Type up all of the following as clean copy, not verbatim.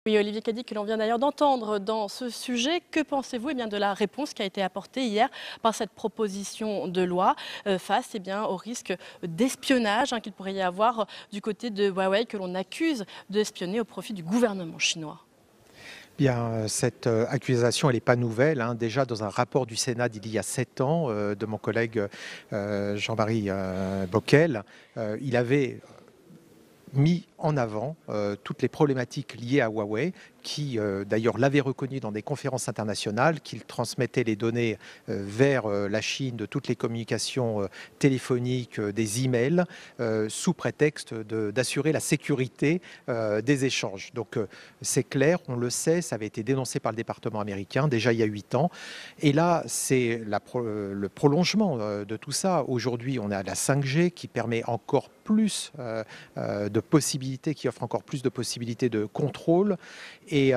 Oui, Olivier Cadic, que l'on vient d'ailleurs d'entendre dans ce sujet. Que pensez-vous de la réponse qui a été apportée hier par cette proposition de loi face au risque d'espionnage qu'il pourrait y avoir du côté de Huawei que l'on accuse d'espionner au profit du gouvernement chinois? Bien, cette accusation, elle n'est pas nouvelle, hein. Déjà, dans un rapport du Sénat d'il y a 7 ans, de mon collègue Jean-Marie Bockel, il avait mis en avant toutes les problématiques liées à Huawei, qui d'ailleurs l'avait reconnu dans des conférences internationales, qu'il transmettait les données vers la Chine de toutes les communications téléphoniques, des emails, sous prétexte d'assurer la sécurité des échanges. Donc c'est clair, on le sait, ça avait été dénoncé par le département américain déjà il y a 8 ans. Et là, c'est le prolongement de tout ça. Aujourd'hui, on a la 5G qui permet encore plus de possibilités, qui offre encore plus de possibilités de contrôle. Et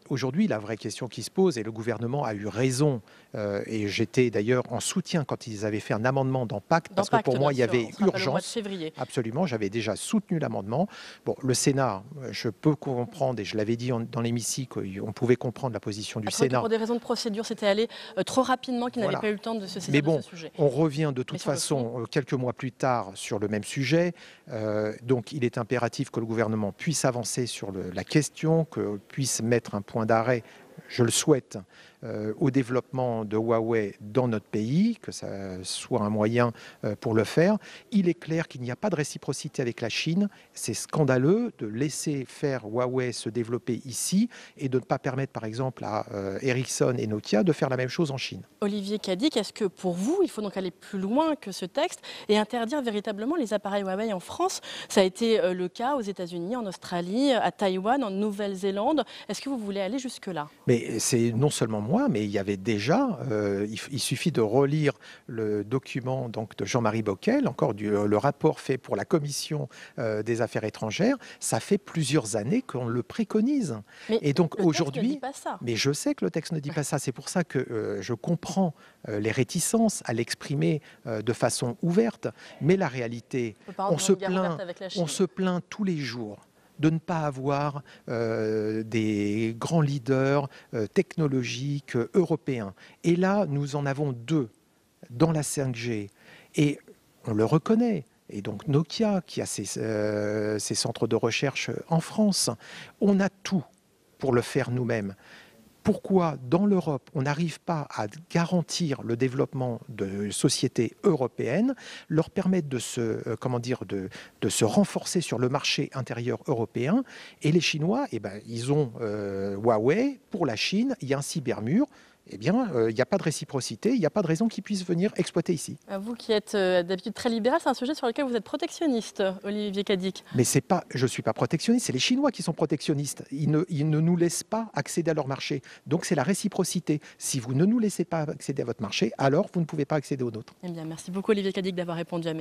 aujourd'hui, la vraie question qui se pose, et le gouvernement a eu raison, et j'étais d'ailleurs en soutien quand ils avaient fait un amendement dans Pacte, parce que pour moi, il y avait urgence. Absolument, j'avais déjà soutenu l'amendement. Bon, le Sénat, je peux comprendre, et je l'avais dit dans l'hémicycle, on pouvait comprendre la position du Sénat. Pour des raisons de procédure, c'était allé trop rapidement, qu'il n'avait pas eu le temps de se saisir de ce sujet. On revient de toute façon quelques mois plus tard sur le même sujet. Donc il est impératif que le gouvernement puisse avancer sur la question, que puisse mettre un point d'arrêt, je le souhaite, au développement de Huawei dans notre pays, que ça soit un moyen pour le faire. Il est clair qu'il n'y a pas de réciprocité avec la Chine. C'est scandaleux de laisser faire Huawei se développer ici et de ne pas permettre, par exemple, à Ericsson et Nokia de faire la même chose en Chine. Olivier Cadic, est-ce que pour vous, il faut donc aller plus loin que ce texte et interdire véritablement les appareils Huawei en France? Ça a été le cas aux États-Unis, en Australie, à Taïwan, en Nouvelle-Zélande. Est-ce que vous voulez aller jusque-là? Mais c'est non seulement moi, mais il y avait déjà, il suffit de relire le document donc, de Jean-Marie Bockel, encore le rapport fait pour la Commission des Affaires étrangères. Ça fait plusieurs années qu'on le préconise. Mais et donc aujourd'hui, mais je sais que le texte ne dit pas ça. C'est pour ça que je comprends les réticences à l'exprimer de façon ouverte. Mais la réalité, on se plaint tous les jours de ne pas avoir des grands leaders technologiques européens. Et là, nous en avons deux dans la 5G. Et on le reconnaît. Et donc Nokia, qui a ses centres de recherche en France, on a tout pour le faire nous-mêmes. Pourquoi, dans l'Europe, on n'arrive pas à garantir le développement de sociétés européennes, leur permettre de se renforcer sur le marché intérieur européen? Et les Chinois, ils ont Huawei. Pour la Chine, il y a un cybermur. Il n'y a pas de réciprocité, il n'y a pas de raison qu'ils puissent venir exploiter ici. Vous qui êtes d'habitude très libéral, c'est un sujet sur lequel vous êtes protectionniste, Olivier Cadic. Mais je ne suis pas protectionniste, c'est les Chinois qui sont protectionnistes. Ils ne nous laissent pas accéder à leur marché. Donc c'est la réciprocité. Si vous ne nous laissez pas accéder à votre marché, alors vous ne pouvez pas accéder au nôtre. Merci beaucoup Olivier Cadic d'avoir répondu à mes